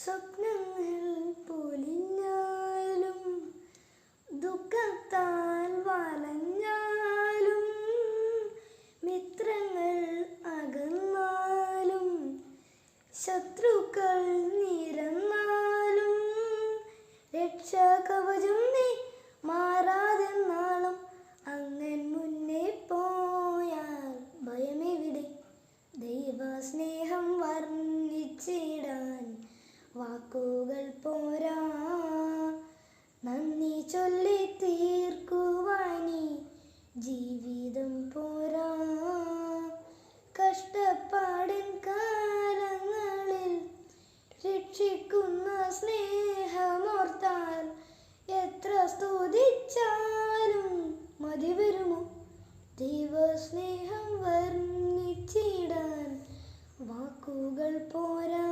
സ്വപ്നങ്ങൾ പൊലിഞ്ഞാലും ദുഃഖത്താൽ വലഞ്ഞാലും മിത്രങ്ങൾ അകന്നാലും ശത്രുക്കൾ നിരന്നാലും രക്ഷാകവചം നീ മാറാതെ നാളും അങ്ങൻ മുന്നേ പോയാൽ ഭയമെവിടെ? ദൈവസ്നേഹം വർണ്ണിച്ചിടാൻ വാക്കുകൾ പോരാ, നന്ദി ചൊല്ലി തീർക്കുവാനീ ജീവിതം പോരാ. കഷ്ടപ്പാടിൻ കാലങ്ങളിൽ രക്ഷിക്കുന്ന സ്നേഹമോർത്താൽ എത്ര സ്തുതിച്ചാലും മതി വരുമോ? ദൈവസ്നേഹം വർണ്ണിച്ചിടാൻ വാക്കുകൾ പോരാ.